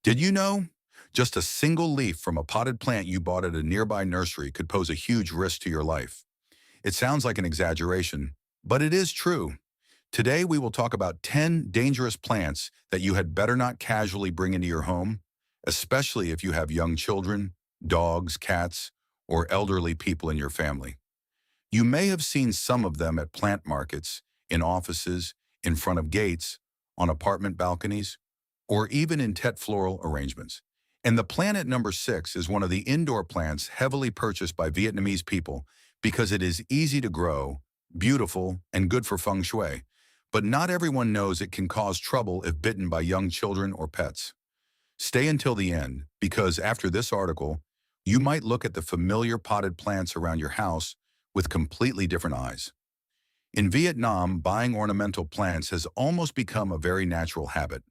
Did you know? Just a single leaf from a potted plant you bought at a nearby nursery could pose a huge risk to your life. It sounds like an exaggeration, but it is true. Today we will talk about 10 dangerous plants that you had better not casually bring into your home, especially if you have young children, dogs, cats, or elderly people in your family. You may have seen some of them at plant markets, in offices, in front of gates, on apartment balconies, or even in tet floral arrangements. And the plant at number 6 is one of the indoor plants heavily purchased by Vietnamese people because it is easy to grow, beautiful, and good for feng shui. But not everyone knows it can cause trouble if bitten by young children or pets. Stay until the end, because after this article, you might look at the familiar potted plants around your house with completely different eyes. In Vietnam, buying ornamental plants has almost become a very natural habit.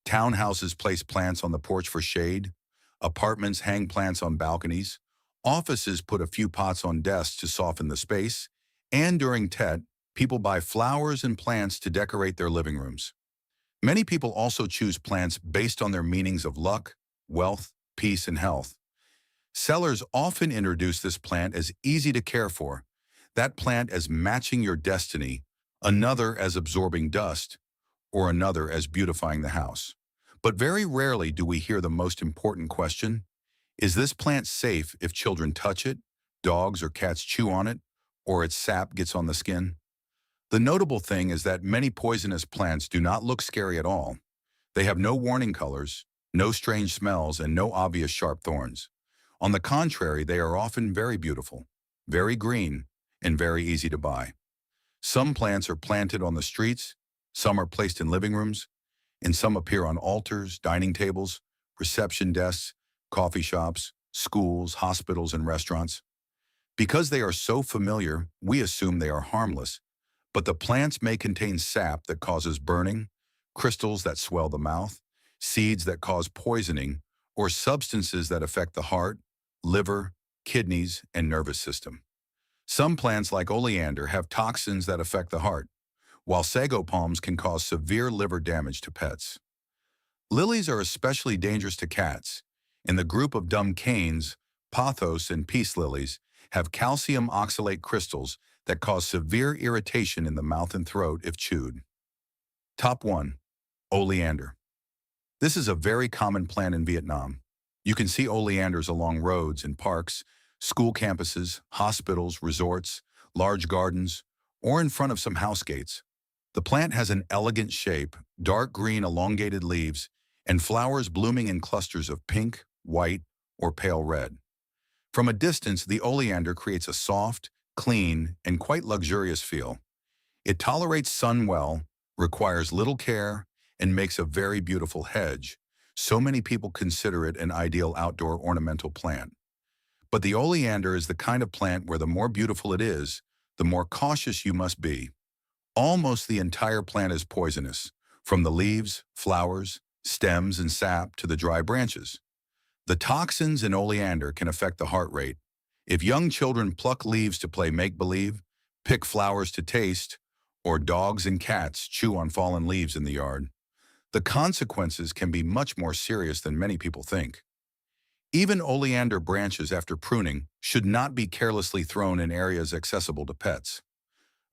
Townhouses place plants on the porch for shade, apartments hang plants on balconies, offices put a few pots on desks to soften the space, and during Tet, people buy flowers and plants to decorate their living rooms. Many people also choose plants based on their meanings of luck, wealth, peace, and health. Sellers often introduce this plant as easy to care for, that plant as matching your destiny, another as absorbing dust, or another as beautifying the house. But very rarely do we hear the most important question: is this plant safe if children touch it, dogs or cats chew on it, or its sap gets on the skin? The notable thing is that many poisonous plants do not look scary at all. They have no warning colors, no strange smells, and no obvious sharp thorns. On the contrary, they are often very beautiful, very green, and very easy to buy. Some plants are planted on the streets, some are placed in living rooms, and some appear on altars, dining tables, reception desks, coffee shops, schools, hospitals, and restaurants. Because they are so familiar, we assume they are harmless, but the plants may contain sap that causes burning, crystals that swell the mouth, seeds that cause poisoning, or substances that affect the heart, liver, kidneys, and nervous system. Some plants like oleander have toxins that affect the heart, while sago palms can cause severe liver damage to pets. Lilies are especially dangerous to cats. In the group of dumb canes, pothos and peace lilies have calcium oxalate crystals that cause severe irritation in the mouth and throat if chewed. Top 1. Oleander. This is a very common plant in Vietnam. You can see oleanders along roads and parks, school campuses, hospitals, resorts, large gardens, or in front of some house gates. The plant has an elegant shape, dark green elongated leaves, and flowers blooming in clusters of pink, white, or pale red. From a distance, the oleander creates a soft, clean, and quite luxurious feel. It tolerates sun well, requires little care, and makes a very beautiful hedge. So many people consider it an ideal outdoor ornamental plant. But the oleander is the kind of plant where the more beautiful it is, the more cautious you must be. Almost the entire plant is poisonous, from the leaves, flowers, stems, and sap to the dry branches. The toxins in oleander can affect the heart rate. If young children pluck leaves to play make-believe, pick flowers to taste, or dogs and cats chew on fallen leaves in the yard, the consequences can be much more serious than many people think. Even oleander branches after pruning should not be carelessly thrown in areas accessible to pets.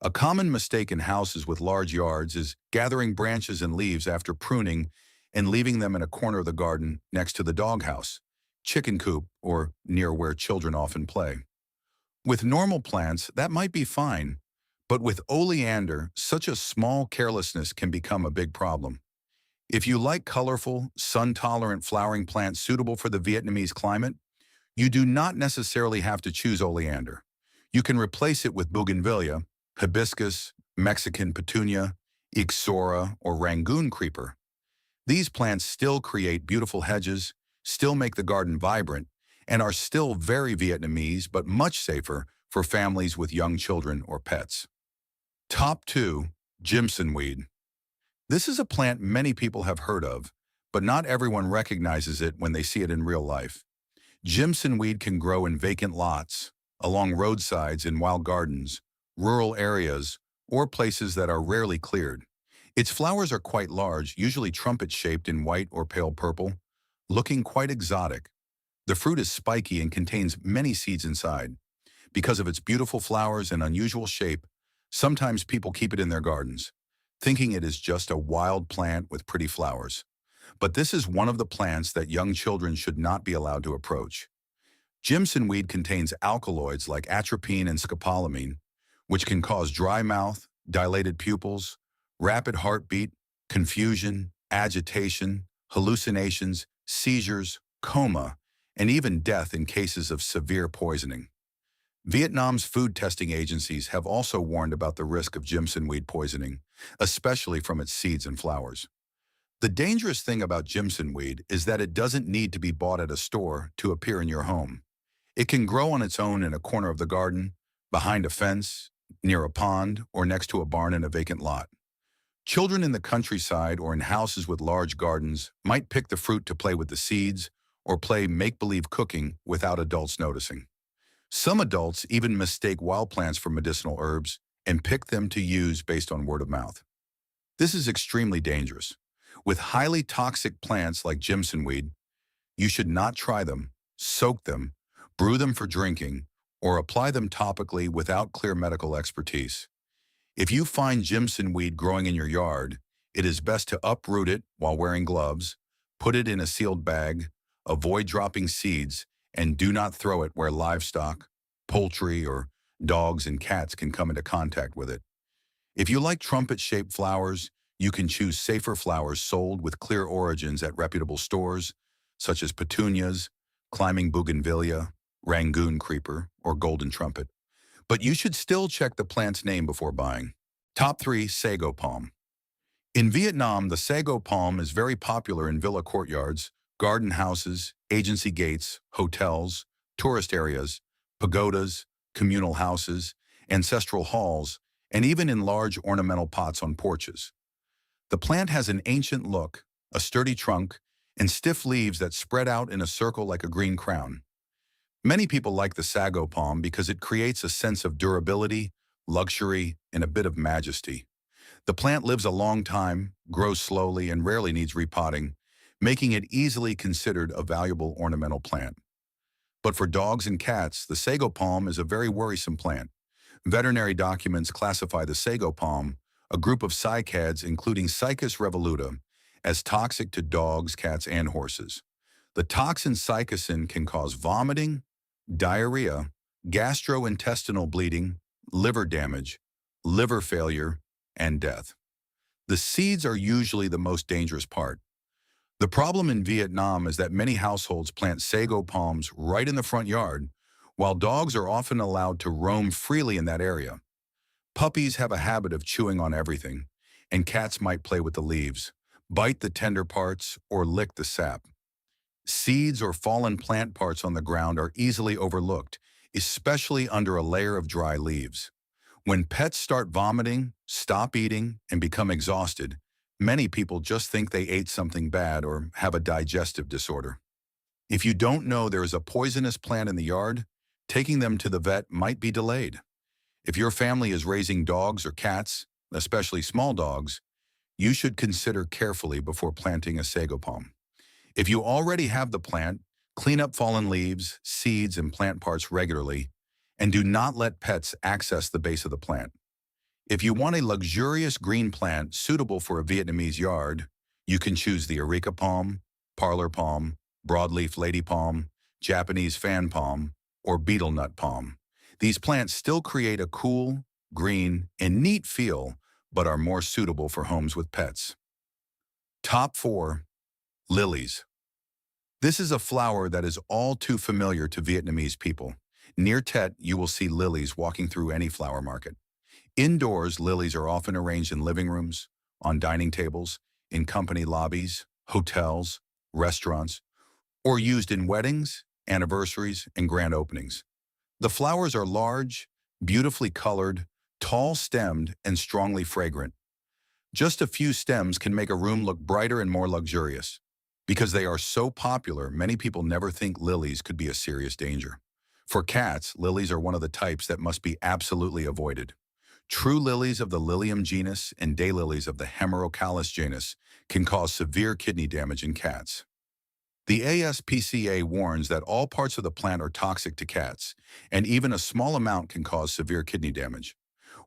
A common mistake in houses with large yards is gathering branches and leaves after pruning and leaving them in a corner of the garden next to the doghouse, chicken coop, or near where children often play. With normal plants, that might be fine, but with oleander, such a small carelessness can become a big problem. If you like colorful, sun-tolerant flowering plants suitable for the Vietnamese climate, you do not necessarily have to choose oleander. You can replace it with bougainvillea, hibiscus, Mexican petunia, ixora, or Rangoon creeper. These plants still create beautiful hedges, still make the garden vibrant, and are still very Vietnamese but much safer for families with young children or pets. Top 2. Jimsonweed. This is a plant many people have heard of, but not everyone recognizes it when they see it in real life. Jimsonweed can grow in vacant lots, along roadsides in wild gardens, rural areas, or places that are rarely cleared. Its flowers are quite large, usually trumpet-shaped in white or pale purple, looking quite exotic. The fruit is spiky and contains many seeds inside. Because of its beautiful flowers and unusual shape, sometimes people keep it in their gardens, thinking it is just a wild plant with pretty flowers. But this is one of the plants that young children should not be allowed to approach. Jimson weed contains alkaloids like atropine and scopolamine, which can cause dry mouth, dilated pupils, rapid heartbeat, confusion, agitation, hallucinations, seizures, coma, and even death in cases of severe poisoning. Vietnam's food testing agencies have also warned about the risk of Jimson weed poisoning, especially from its seeds and flowers. The dangerous thing about Jimson weed is that it doesn't need to be bought at a store to appear in your home. It can grow on its own in a corner of the garden, behind a fence, near a pond, or next to a barn in a vacant lot. Children in the countryside or in houses with large gardens might pick the fruit to play with the seeds or play make-believe cooking without adults noticing. Some adults even mistake wild plants for medicinal herbs and pick them to use based on word of mouth. This is extremely dangerous. With highly toxic plants like Jimson weed, you should not try them, soak them, brew them for drinking, or apply them topically without clear medical expertise. If you find Jimson weed growing in your yard, it is best to uproot it while wearing gloves, put it in a sealed bag, avoid dropping seeds, and do not throw it where livestock, poultry, or dogs and cats can come into contact with it. If you like trumpet-shaped flowers, you can choose safer flowers sold with clear origins at reputable stores, such as petunias, climbing bougainvillea, Rangoon creeper, or golden trumpet. But you should still check the plant's name before buying. Top 3. Sago Palm. In Vietnam, the sago palm is very popular in villa courtyards, garden houses, agency gates, hotels, tourist areas, pagodas, communal houses, ancestral halls, and even in large ornamental pots on porches. The plant has an ancient look, a sturdy trunk, and stiff leaves that spread out in a circle like a green crown. Many people like the sago palm because it creates a sense of durability, luxury, and a bit of majesty. The plant lives a long time, grows slowly, and rarely needs repotting, making it easily considered a valuable ornamental plant. But for dogs and cats, the sago palm is a very worrisome plant. Veterinary documents classify the sago palm, a group of cycads including Cycas revoluta, as toxic to dogs, cats, and horses. The toxin cycacin can cause vomiting, diarrhea, gastrointestinal bleeding, liver damage, liver failure, and death. The seeds are usually the most dangerous part. The problem in Vietnam is that many households plant sago palms right in the front yard, while dogs are often allowed to roam freely in that area. Puppies have a habit of chewing on everything, and cats might play with the leaves, bite the tender parts, or lick the sap. Seeds or fallen plant parts on the ground are easily overlooked, especially under a layer of dry leaves. When pets start vomiting, stop eating, and become exhausted, many people just think they ate something bad or have a digestive disorder. If you don't know there is a poisonous plant in the yard, taking them to the vet might be delayed. If your family is raising dogs or cats, especially small dogs, you should consider carefully before planting a sago palm. If you already have the plant, clean up fallen leaves, seeds, and plant parts regularly, and do not let pets access the base of the plant. If you want a luxurious green plant suitable for a Vietnamese yard, you can choose the areca palm, parlor palm, broadleaf lady palm, Japanese fan palm, or betel nut palm. These plants still create a cool, green, and neat feel, but are more suitable for homes with pets. Top 4. Lilies. This is a flower that is all too familiar to Vietnamese people. Near Tet, you will see lilies walking through any flower market. Indoors, lilies are often arranged in living rooms, on dining tables, in company lobbies, hotels, restaurants, or used in weddings, anniversaries, and grand openings. The flowers are large, beautifully colored, tall-stemmed, and strongly fragrant. Just a few stems can make a room look brighter and more luxurious. Because they are so popular, many people never think lilies could be a serious danger. For cats, lilies are one of the types that must be absolutely avoided. True lilies of the Lilium genus and daylilies of the Hemerocallis genus can cause severe kidney damage in cats. The ASPCA warns that all parts of the plant are toxic to cats, and even a small amount can cause severe kidney damage.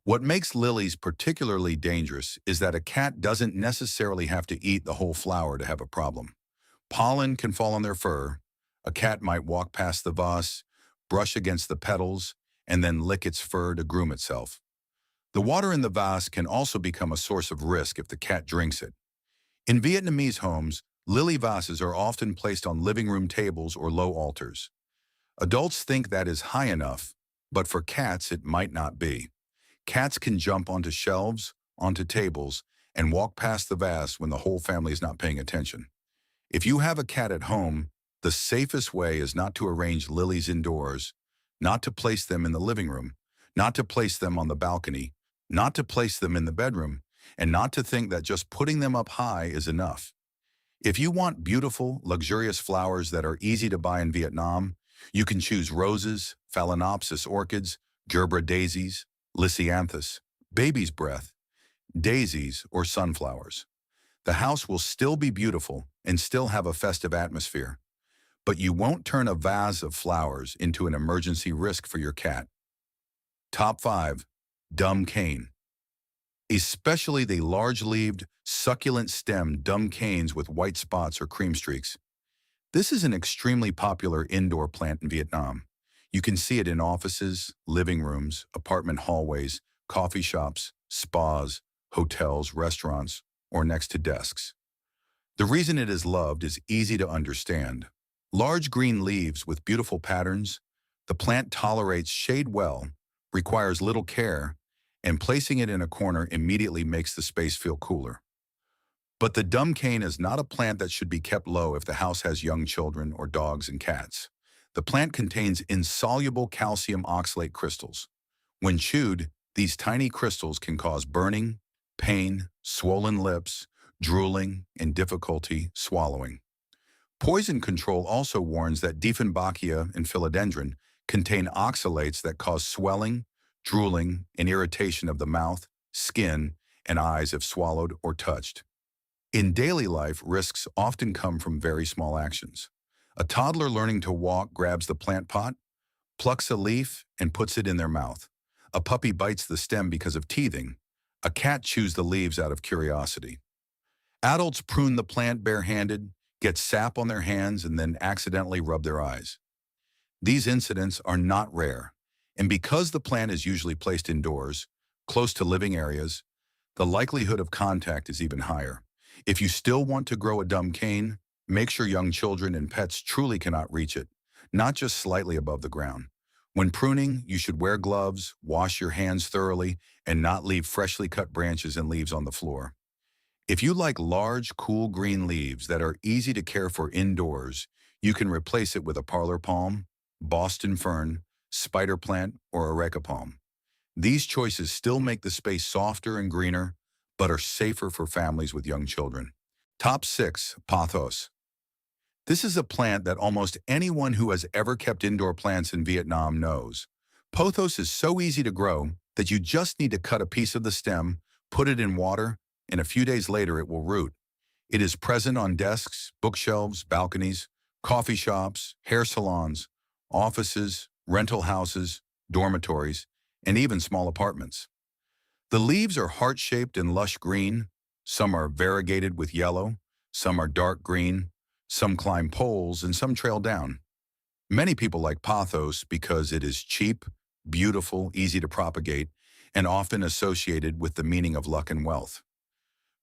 What makes lilies particularly dangerous is that a cat doesn't necessarily have to eat the whole flower to have a problem. Pollen can fall on their fur. A cat might walk past the vase, brush against the petals, and then lick its fur to groom itself. The water in the vase can also become a source of risk if the cat drinks it. In Vietnamese homes, lily vases are often placed on living room tables or low altars. Adults think that is high enough, but for cats it might not be. Cats can jump onto shelves, onto tables, and walk past the vase when the whole family is not paying attention. If you have a cat at home, the safest way is not to arrange lilies indoors, not to place them in the living room, not to place them on the balcony, not to place them in the bedroom, and not to think that just putting them up high is enough. If you want beautiful, luxurious flowers that are easy to buy in Vietnam, you can choose roses, Phalaenopsis orchids, gerbera daisies, lisianthus, baby's breath, daisies, or sunflowers. The house will still be beautiful and still have a festive atmosphere, but you won't turn a vase of flowers into an emergency risk for your cat. Top 5. Dumb cane. Especially the large-leaved, succulent-stemmed dumb canes with white spots or cream streaks. This is an extremely popular indoor plant in Vietnam. You can see it in offices, living rooms, apartment hallways, coffee shops, spas, hotels, restaurants, or next to desks. The reason it is loved is easy to understand. Large green leaves with beautiful patterns, the plant tolerates shade well, requires little care, and placing it in a corner immediately makes the space feel cooler. But the dumb cane is not a plant that should be kept low if the house has young children or dogs and cats. The plant contains insoluble calcium oxalate crystals. When chewed, these tiny crystals can cause burning, pain, swollen lips, drooling, and difficulty swallowing. Poison Control also warns that Dieffenbachia and philodendron contain oxalates that cause swelling, drooling, and irritation of the mouth, skin, and eyes if swallowed or touched. In daily life, risks often come from very small actions. A toddler learning to walk grabs the plant pot, plucks a leaf, and puts it in their mouth. A puppy bites the stem because of teething. A cat chews the leaves out of curiosity. Adults prune the plant barehanded, get sap on their hands, and then accidentally rub their eyes. These incidents are not rare, and because the plant is usually placed indoors, close to living areas, the likelihood of contact is even higher. If you still want to grow a dumb cane, make sure young children and pets truly cannot reach it, not just slightly above the ground. When pruning, you should wear gloves, wash your hands thoroughly, and not leave freshly cut branches and leaves on the floor. If you like large, cool green leaves that are easy to care for indoors, you can replace it with a parlor palm, Boston fern, spider plant, or areca palm. These choices still make the space softer and greener, but are safer for families with young children. Top 6. Pothos. This is a plant that almost anyone who has ever kept indoor plants in Vietnam knows. Pothos is so easy to grow that you just need to cut a piece of the stem, put it in water, and a few days later it will root. It is present on desks, bookshelves, balconies, coffee shops, hair salons, offices, rental houses, dormitories, and even small apartments. The leaves are heart-shaped and lush green. Some are variegated with yellow, some are dark green, some climb poles, and some trail down. Many people like pothos because it is cheap, beautiful, easy to propagate, and often associated with the meaning of luck and wealth.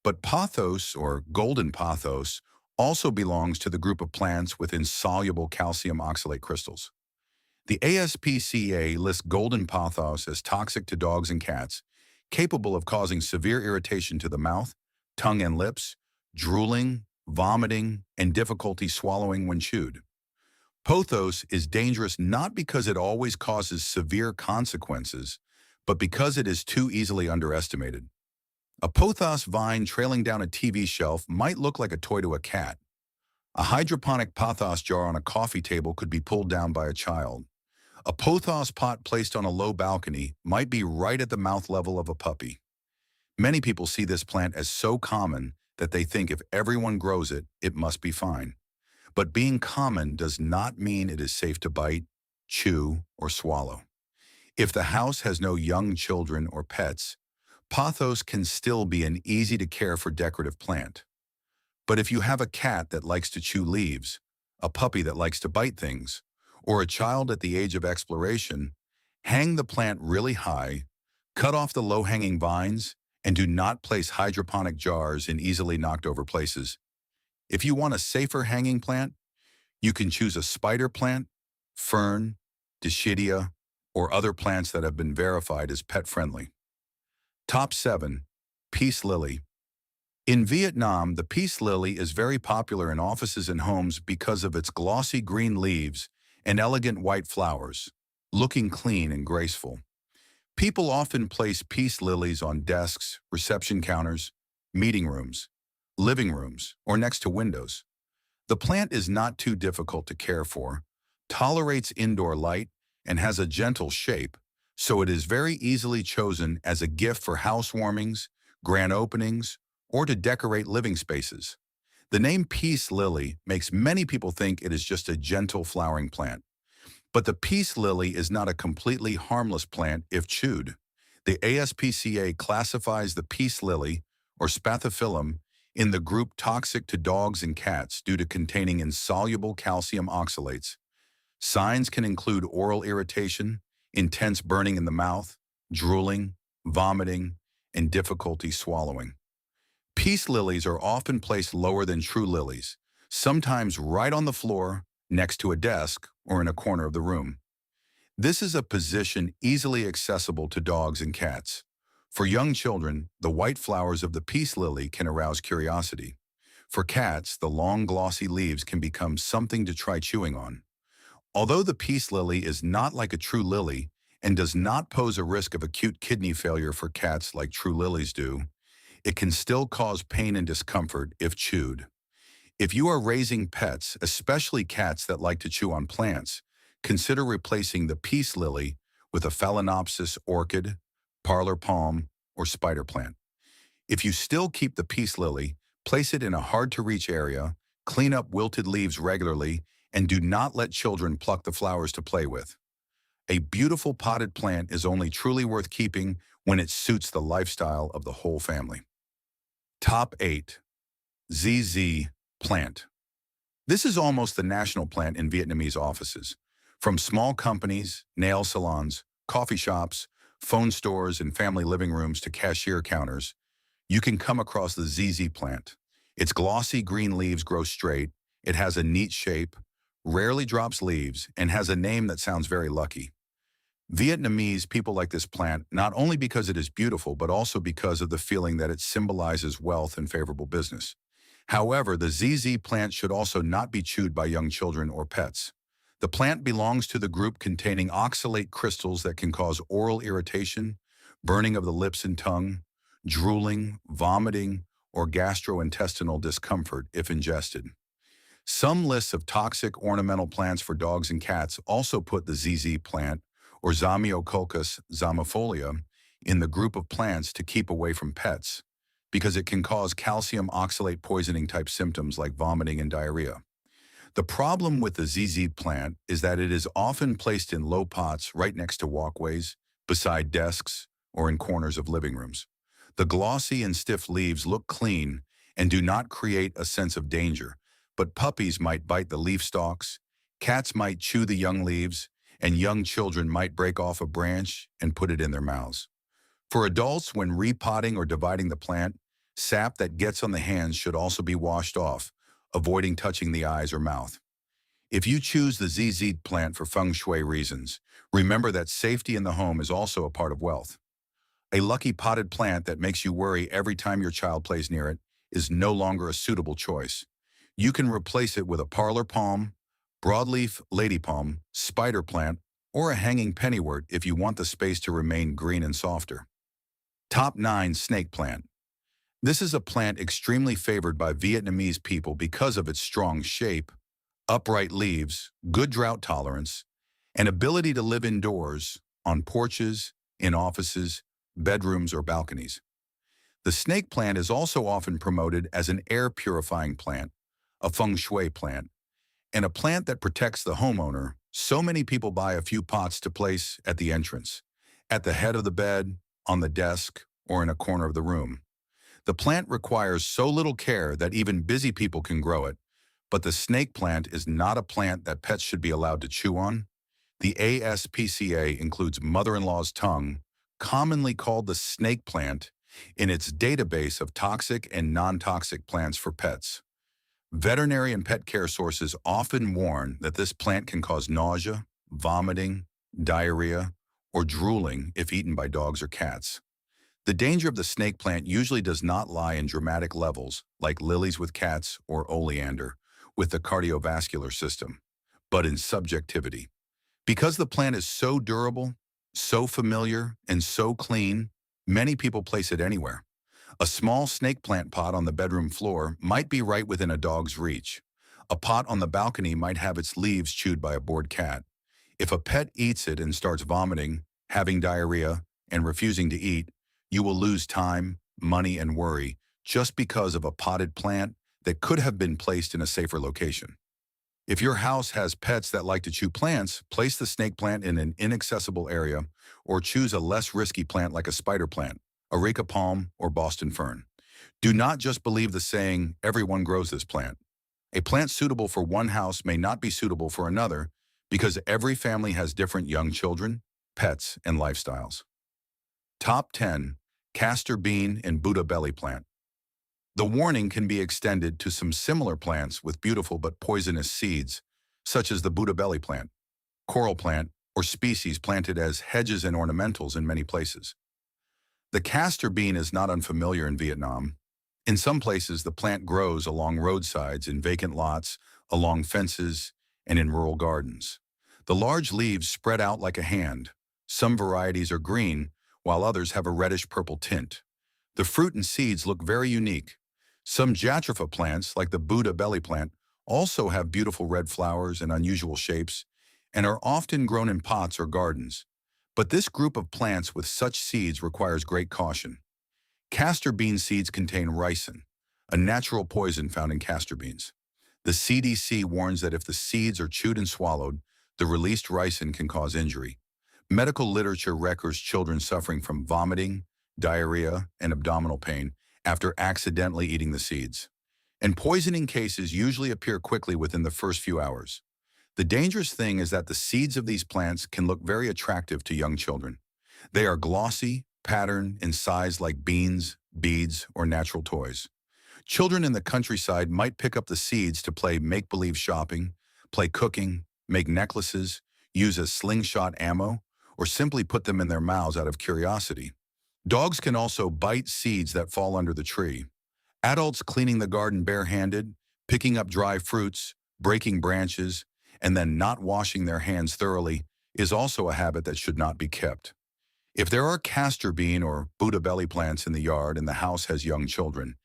But pothos, or golden pothos, also belongs to the group of plants with insoluble calcium oxalate crystals. The ASPCA lists golden pothos as toxic to dogs and cats, capable of causing severe irritation to the mouth, tongue and lips, drooling, vomiting, and difficulty swallowing when chewed. Pothos is dangerous not because it always causes severe consequences, but because it is too easily underestimated. A pothos vine trailing down a TV shelf might look like a toy to a cat. A hydroponic pothos jar on a coffee table could be pulled down by a child. A pothos pot placed on a low balcony might be right at the mouth level of a puppy. Many people see this plant as so common that they think if everyone grows it, it must be fine. But being common does not mean it is safe to bite, chew, or swallow. If the house has no young children or pets, pothos can still be an easy-to-care-for decorative plant. But if you have a cat that likes to chew leaves, a puppy that likes to bite things, or a child at the age of exploration, hang the plant really high, cut off the low-hanging vines, and do not place hydroponic jars in easily knocked-over places. If you want a safer hanging plant, you can choose a spider plant, fern, dischidia, or other plants that have been verified as pet-friendly. Top 7. Peace Lily. In Vietnam, the peace lily is very popular in offices and homes because of its glossy green leaves and elegant white flowers, looking clean and graceful. People often place peace lilies on desks, reception counters, meeting rooms, living rooms, or next to windows. The plant is not too difficult to care for, tolerates indoor light, and has a gentle shape, so it is very easily chosen as a gift for housewarmings, grand openings, or to decorate living spaces. The name peace lily makes many people think it is just a gentle flowering plant. But the peace lily is not a completely harmless plant if chewed. The ASPCA classifies the peace lily, or spathiphyllum, in the group toxic to dogs and cats due to containing insoluble calcium oxalates. Signs can include oral irritation, intense burning in the mouth, drooling, vomiting, and difficulty swallowing. Peace lilies are often placed lower than true lilies, sometimes right on the floor, next to a desk, or in a corner of the room. This is a position easily accessible to dogs and cats. For young children, the white flowers of the peace lily can arouse curiosity. For cats, the long glossy leaves can become something to try chewing on. Although the peace lily is not like a true lily and does not pose a risk of acute kidney failure for cats like true lilies do, it can still cause pain and discomfort if chewed. If you are raising pets, especially cats that like to chew on plants, consider replacing the peace lily with a Phalaenopsis orchid, parlor palm, or spider plant. If you still keep the peace lily, place it in a hard-to-reach area, clean up wilted leaves regularly, and do not let children pluck the flowers to play with. A beautiful potted plant is only truly worth keeping when it suits the lifestyle of the whole family. Top 8. ZZ Plant. This is almost the national plant in Vietnamese offices. From small companies, nail salons, coffee shops, phone stores, and family living rooms to cashier counters, you can come across the ZZ plant. Its glossy green leaves grow straight, it has a neat shape, rarely drops leaves, and has a name that sounds very lucky. Vietnamese people like this plant not only because it is beautiful, but also because of the feeling that it symbolizes wealth and favorable business. However, the ZZ plant should also not be chewed by young children or pets. The plant belongs to the group containing oxalate crystals that can cause oral irritation, burning of the lips and tongue, drooling, vomiting, or gastrointestinal discomfort if ingested. Some lists of toxic ornamental plants for dogs and cats also put the ZZ plant, or Zamioculcas zamifolia, in the group of plants to keep away from pets, because it can cause calcium oxalate poisoning type symptoms like vomiting and diarrhea. The problem with the ZZ plant is that it is often placed in low pots right next to walkways, beside desks, or in corners of living rooms. The glossy and stiff leaves look clean and do not create a sense of danger, but puppies might bite the leaf stalks, cats might chew the young leaves, and young children might break off a branch and put it in their mouths. For adults, when repotting or dividing the plant, sap that gets on the hands should also be washed off, avoiding touching the eyes or mouth. If you choose the ZZ plant for feng shui reasons, remember that safety in the home is also a part of wealth. A lucky potted plant that makes you worry every time your child plays near it is no longer a suitable choice. You can replace it with a parlor palm, broadleaf lady palm, spider plant, or a hanging pennywort if you want the space to remain green and softer. Top 9. Snake plant. This is a plant extremely favored by Vietnamese people because of its strong shape, upright leaves, good drought tolerance, and ability to live indoors, on porches, in offices, bedrooms, or balconies. The snake plant is also often promoted as an air purifying plant, a feng shui plant, and a plant that protects the homeowner. So many people buy a few pots to place at the entrance, at the head of the bed, on the desk, or in a corner of the room. The plant requires so little care that even busy people can grow it, but the snake plant is not a plant that pets should be allowed to chew on. The ASPCA includes mother-in-law's tongue, commonly called the snake plant, in its database of toxic and non-toxic plants for pets. Veterinary and pet care sources often warn that this plant can cause nausea, vomiting, diarrhea, or drooling if eaten by dogs or cats. The danger of the snake plant usually does not lie in dramatic levels, like lilies with cats or oleander, with the cardiovascular system, but in subjectivity. Because the plant is so durable, so familiar, and so clean, many people place it anywhere. A small snake plant pot on the bedroom floor might be right within a dog's reach. A pot on the balcony might have its leaves chewed by a bored cat. If a pet eats it and starts vomiting, having diarrhea, and refusing to eat, you will lose time, money, and worry just because of a potted plant that could have been placed in a safer location. If your house has pets that like to chew plants, place the snake plant in an inaccessible area or choose a less risky plant like a spider plant, areca palm, or Boston fern. Do not just believe the saying, everyone grows this plant. A plant suitable for one house may not be suitable for another because every family has different young children, pets, and lifestyles. Top 10. Castor bean and Buddha belly plant. The warning can be extended to some similar plants with beautiful but poisonous seeds, such as the Buddha belly plant, coral plant, or species planted as hedges and ornamentals in many places. The castor bean is not unfamiliar in Vietnam. In some places, the plant grows along roadsides, in vacant lots, along fences, and in rural gardens. The large leaves spread out like a hand. Some varieties are green, while others have a reddish-purple tint. The fruit and seeds look very unique. Some jatropha plants, like the Buddha belly plant, also have beautiful red flowers and unusual shapes, and are often grown in pots or gardens. But this group of plants with such seeds requires great caution. Castor bean seeds contain ricin, a natural poison found in castor beans. The CDC warns that if the seeds are chewed and swallowed, the released ricin can cause injury. Medical literature records children suffering from vomiting, diarrhea, and abdominal pain after accidentally eating the seeds. And poisoning cases usually appear quickly within the first few hours. The dangerous thing is that the seeds of these plants can look very attractive to young children. They are glossy, patterned, and sized like beans, beads, or natural toys. Children in the countryside might pick up the seeds to play make-believe shopping, play cooking, make necklaces, use as slingshot ammo, or simply put them in their mouths out of curiosity. Dogs can also bite seeds that fall under the tree. Adults cleaning the garden barehanded, picking up dry fruits, breaking branches, and then not washing their hands thoroughly is also a habit that should not be kept. If there are castor bean or Buddha belly plants in the yard and the house has young children,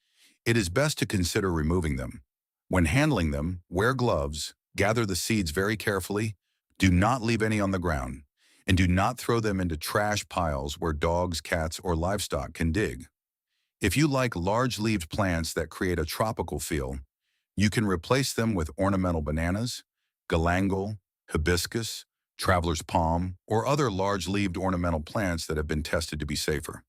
it is best to consider removing them. When handling them, wear gloves, gather the seeds very carefully, do not leave any on the ground, and do not throw them into trash piles where dogs, cats, or livestock can dig. If you like large-leaved plants that create a tropical feel, you can replace them with ornamental bananas, galangal, hibiscus, traveler's palm, or other large-leaved ornamental plants that have been tested to be safer.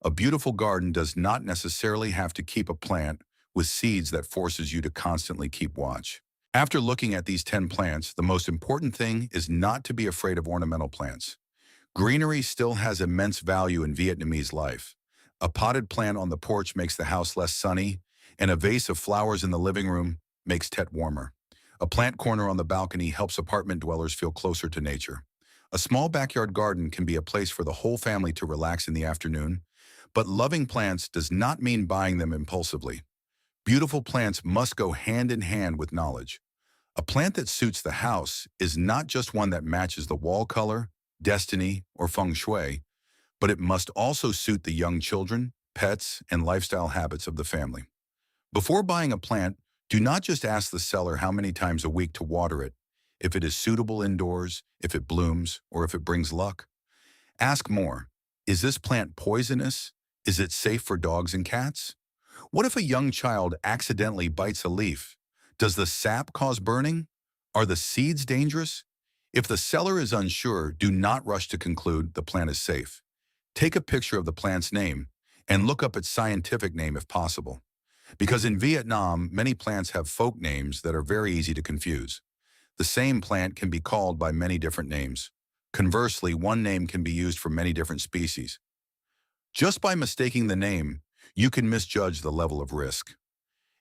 A beautiful garden does not necessarily have to keep a plant with seeds that forces you to constantly keep watch. After looking at these 10 plants, the most important thing is not to be afraid of ornamental plants. Greenery still has immense value in Vietnamese life. A potted plant on the porch makes the house less sunny, and a vase of flowers in the living room makes Tet warmer. A plant corner on the balcony helps apartment dwellers feel closer to nature. A small backyard garden can be a place for the whole family to relax in the afternoon, but loving plants does not mean buying them impulsively. Beautiful plants must go hand in hand with knowledge. A plant that suits the house is not just one that matches the wall color, destiny, or feng shui, but it must also suit the young children, pets, and lifestyle habits of the family. Before buying a plant, do not just ask the seller how many times a week to water it, if it is suitable indoors, if it blooms, or if it brings luck. Ask more. Is this plant poisonous? Is it safe for dogs and cats? What if a young child accidentally bites a leaf? Does the sap cause burning? Are the seeds dangerous? If the seller is unsure, do not rush to conclude the plant is safe. Take a picture of the plant's name and look up its scientific name if possible. Because in Vietnam, many plants have folk names that are very easy to confuse. The same plant can be called by many different names. Conversely, one name can be used for many different species. Just by mistaking the name, you can misjudge the level of risk.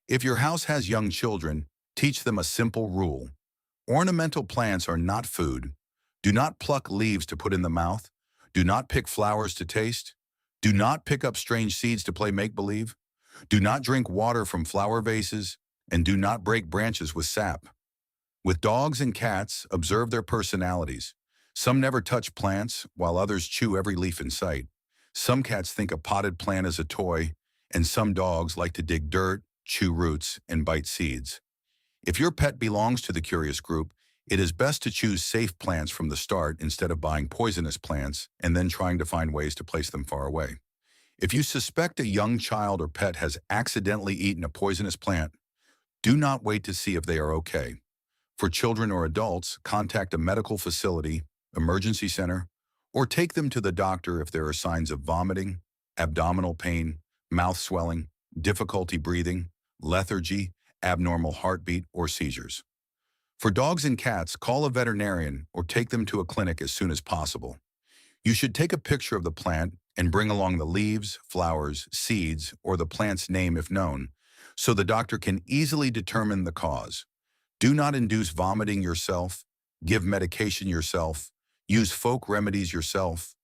If your house has young children, teach them a simple rule. Ornamental plants are not food. Do not pluck leaves to put in the mouth. Do not pick flowers to taste. Do not pick up strange seeds to play make-believe. Do not drink water from flower vases, and do not break branches with sap. With dogs and cats, observe their personalities. Some never touch plants, while others chew every leaf in sight. Some cats think a potted plant is a toy, and some dogs like to dig dirt, chew roots, and bite seeds. If your pet belongs to the curious group, it is best to choose safe plants from the start instead of buying poisonous plants and then trying to find ways to place them far away. If you suspect a young child or pet has accidentally eaten a poisonous plant, do not wait to see if they are okay. For children or adults, contact a medical facility, emergency center, or take them to the doctor if there are signs of vomiting, abdominal pain, mouth swelling, difficulty breathing, lethargy, abnormal heartbeat, or seizures. For dogs and cats, call a veterinarian or take them to a clinic as soon as possible. You should take a picture of the plant and bring along the leaves, flowers, seeds, or the plant's name if known, so the doctor can easily determine the cause. Do not induce vomiting yourself, give medication yourself, use folk remedies yourself,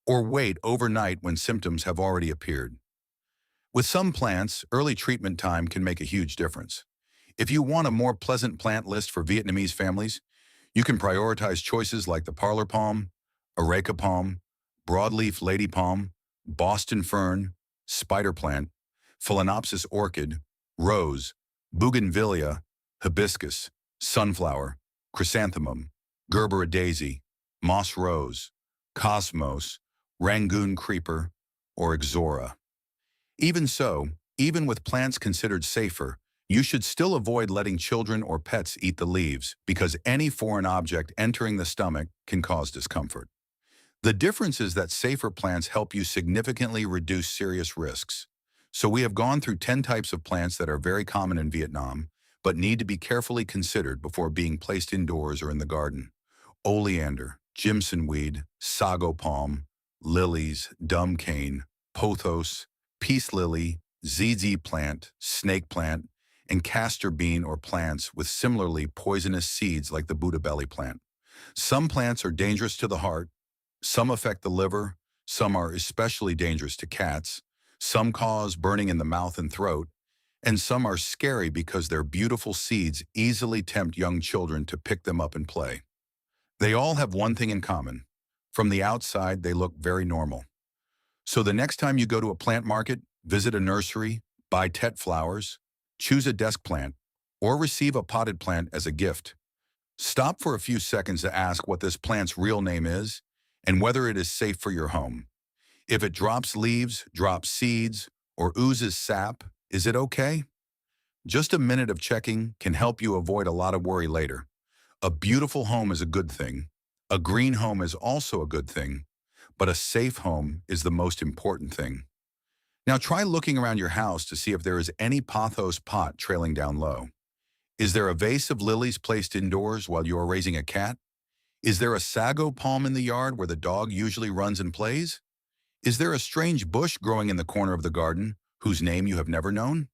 or wait overnight when symptoms have already appeared. With some plants, early treatment time can make a huge difference. If you want a more pleasant plant list for Vietnamese families, you can prioritize choices like the parlor palm, areca palm, broadleaf lady palm, Boston fern, spider plant, phalaenopsis orchid, rose, bougainvillea, hibiscus, sunflower, chrysanthemum, Gerbera daisy, moss rose, cosmos, Rangoon creeper, or ixora. Even so, even with plants considered safer, you should still avoid letting children or pets eat the leaves because any foreign object entering the stomach can cause discomfort. The difference is that safer plants help you significantly reduce serious risks. So we have gone through 10 types of plants that are very common in Vietnam, but need to be carefully considered before being placed indoors or in the garden. Oleander, Jimson weed, sago palm, lilies, dumb cane, pothos, peace lily, ZZ plant, snake plant, and castor bean or plants with similarly poisonous seeds like the Buddha belly plant. Some plants are dangerous to the heart, some affect the liver, some are especially dangerous to cats, some cause burning in the mouth and throat, and some are scary because their beautiful seeds easily tempt young children to pick them up and play. They all have one thing in common. From the outside, they look very normal. So the next time you go to a plant market, visit a nursery, buy tet flowers, choose a desk plant, or receive a potted plant as a gift. Stop for a few seconds to ask what this plant's real name is and whether it is safe for your home. If it drops leaves, drops seeds, or oozes sap, is it okay? Just a minute of checking can help you avoid a lot of worry later. A beautiful home is a good thing. A green home is also a good thing. But a safe home is the most important thing. Now try looking around your house to see if there is any pothos pot trailing down low. Is there a vase of lilies placed indoors while you are raising a cat? Is there a sago palm in the yard where the dog usually runs and plays? Is there a strange bush growing in the corner of the garden whose name you have never known?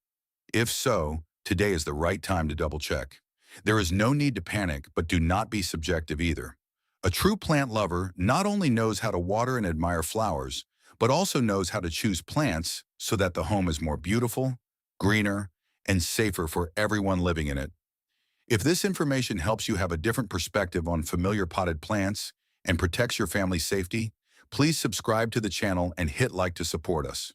If so, today is the right time to double check. There is no need to panic, but do not be subjective either. A true plant lover not only knows how to water and admire flowers, but also knows how to choose plants so that the home is more beautiful, greener, and safer for everyone living in it. If this information helps you have a different perspective on familiar potted plants and protects your family's safety, please subscribe to the channel and hit like to support us.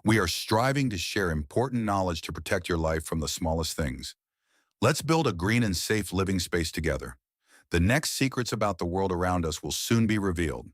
We are striving to share important knowledge to protect your life from the smallest things. Let's build a green and safe living space together. The next secrets about the world around us will soon be revealed.